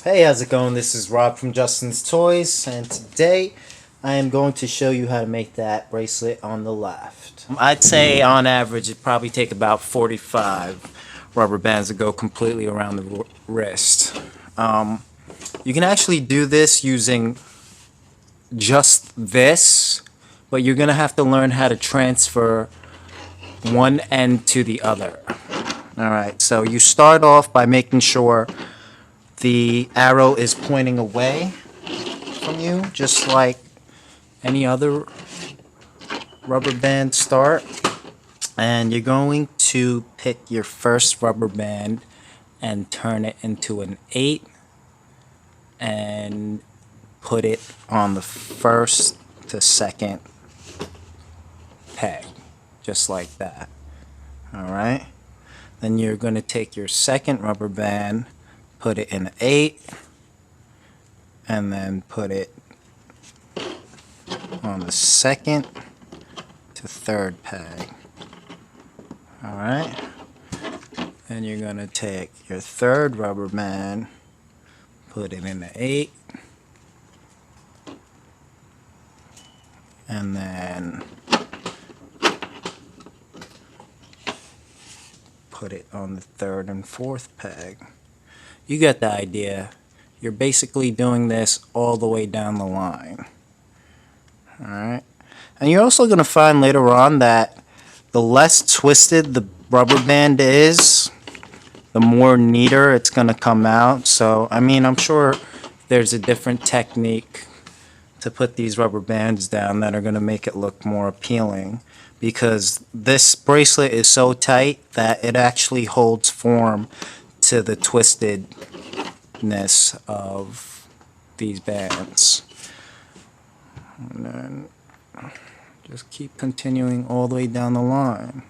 Hey, how's it going? This is Rob from Justin's Toys, and today I am going to show you how to make that bracelet on the left. I'd say on average it'd probably take about 45 rubber bands to go completely around the wrist. You can actually do this using just this, but you're going to have to learn how to transfer one end to the other. Alright, so you start off by making sure the arrow is pointing away from you, just like any other rubber band start. And you're going to pick your first rubber band and turn it into an 8 and put it on the first to second peg, just like that. Alright? Then you're going to take your second rubber band, put it in an 8, and then put it on the second to third peg. Alright? Then you're going to take your third rubber band, put it in the 8, and then put it on the third and fourth peg. You get the idea. You're basically doing this all the way down the line. Alright? And you're also going to find later on that the less twisted the rubber band is, the more neater it's going to come out. So, I mean, I'm sure there's a different technique to put these rubber bands down that are going to make it look more appealing, because this bracelet is so tight that it actually holds form to the twistedness of these bands. And then just keep continuing all the way down the line.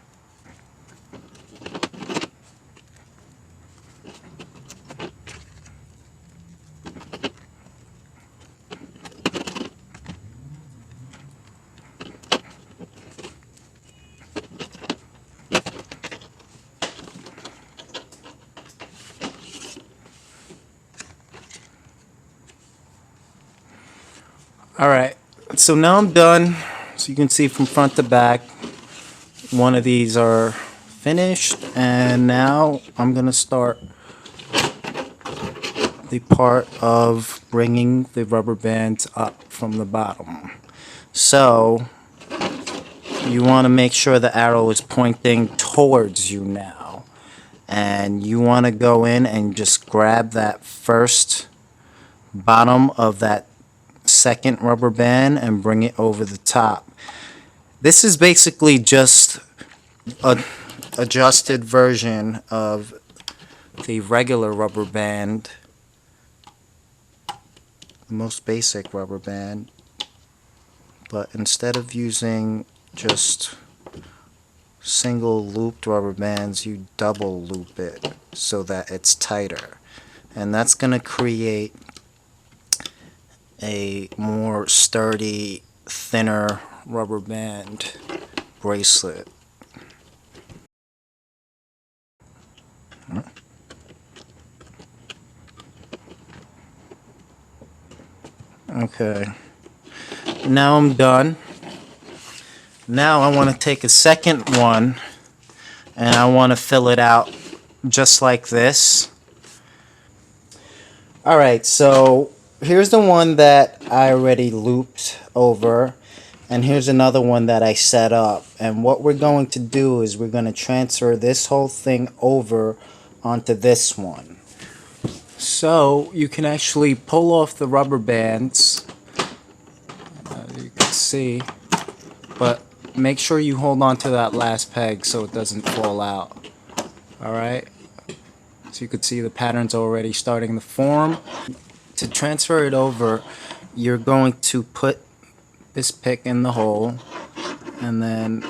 Alright, so now I'm done. So you can see from front to back, one of these are finished, and now I'm going to start the part of bringing the rubber bands up from the bottom. So you want to make sure the arrow is pointing towards you now, and you want to go in and just grab that first bottom of that second rubber band and bring it over the top. This is basically just a adjusted version of the regular rubber band, the most basic rubber band, but instead of using just single looped rubber bands, you double loop it so that it's tighter, and that's going to create a more sturdy, thinner rubber band bracelet. Okay, now I'm done. Now I want to take a second one and I want to fill it out just like this. Alright, so here's the one that I already looped over, and here's another one that I set up. And what we're going to do is we're going to transfer this whole thing over onto this one. So you can actually pull off the rubber bands, as you can see, but make sure you hold on to that last peg so it doesn't fall out. Alright, so you can see the pattern's already starting to form. To transfer it over, you're going to put this pick in the hole and then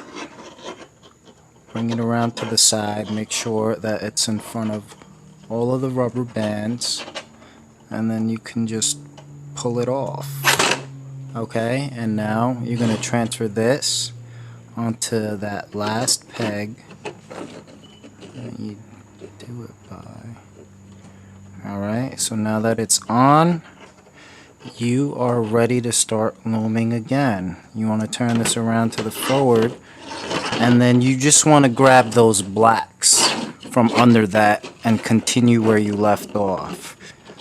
bring it around to the side. Make sure that it's in front of all of the rubber bands, and then you can just pull it off. Okay, and now you're going to transfer this onto that last peg. And you do it by Alright, so now that it's on, you are ready to start looming again. You want to turn this around to the forward, and then you just want to grab those blacks from under that and continue where you left off.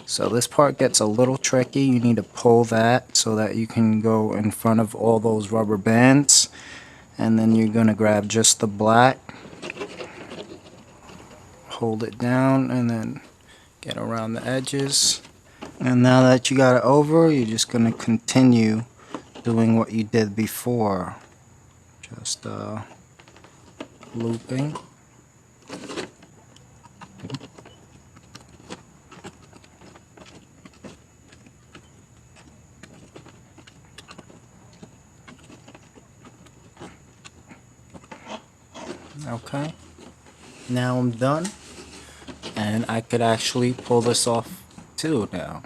So this part gets a little tricky. You need to pull that so that you can go in front of all those rubber bands, and then you're going to grab just the black, hold it down, and then get around the edges. And now that you got it over, you're just going to continue doing what you did before. Just looping. Okay, now I'm done, and I could actually pull this off too now.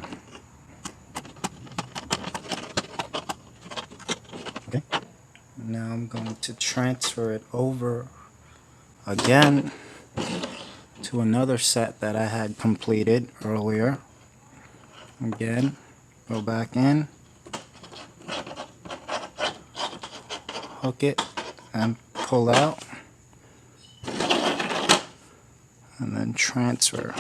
Okay, now I'm going to transfer it over again to another set that I had completed earlier. Again, go back in, hook it, and pull out, and then transfer.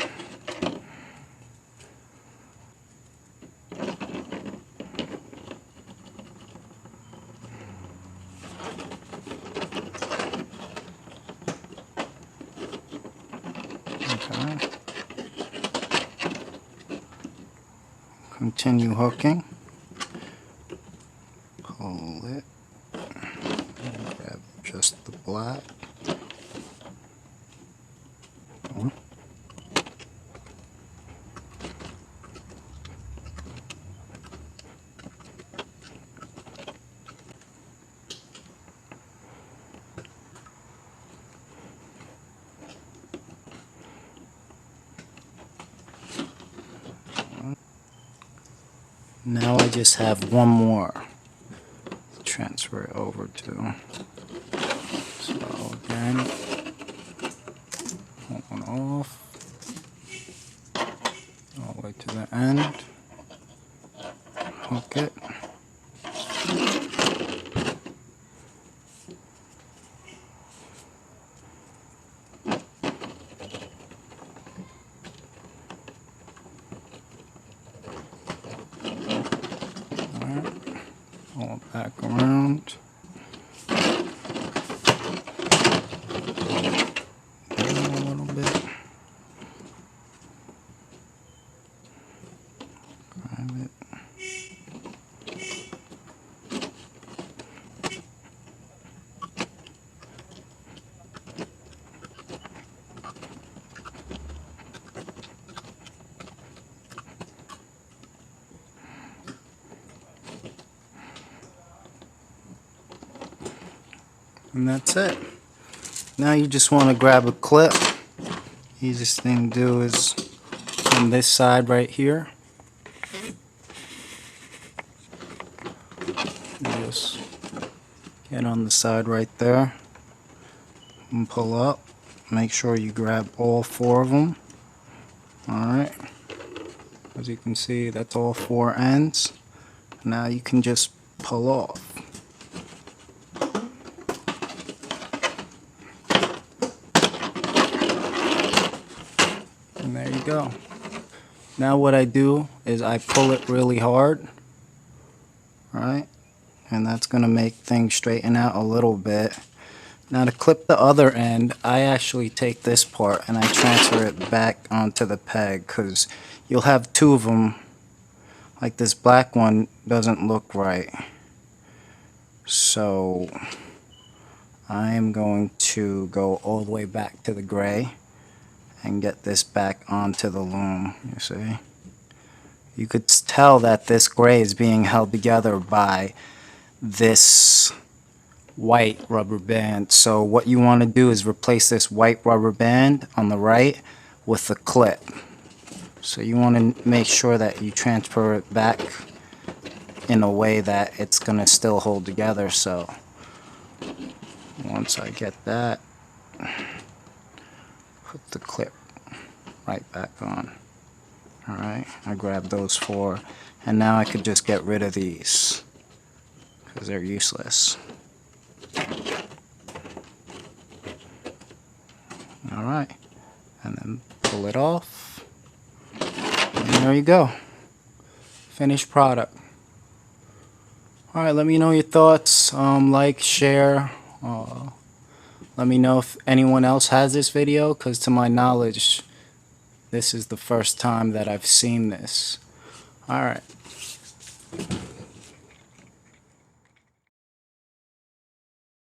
Okay. Continue hooking. Pull it. And grab just the black. Now I just have one more to transfer it over to. So again, pull one off, all the way to the end, hook it, pull it back around, down a little bit, grab it, and that's it. Now you just want to grab a clip. Easiest thing to do is on this side right here. Just get on the side right there and pull up. Make sure you grab all four of them. Alright, as you can see, that's all four ends. Now you can just pull off. And there you go. Now what I do is I pull it really hard. Alright, and that's going to make things straighten out a little bit. Now to clip the other end, I actually take this part and I transfer it back onto the peg, because you'll have two of them. Like this black one doesn't look right. So I am going to go all the way back to the gray and get this back onto the loom, you see. You could tell that this gray is being held together by this white rubber band. So what you want to do is replace this white rubber band on the right with the clip. So you want to make sure that you transfer it back in a way that it's going to still hold together. So once I get that, put the clip right back on. Alright, I grabbed those 4, and now I could just get rid of these because they're useless. Alright, and then pull it off, and there you go. Finished product. Alright, let me know your thoughts, like, share, let me know if anyone else has this video, because to my knowledge, this is the first time that I've seen this. Alright.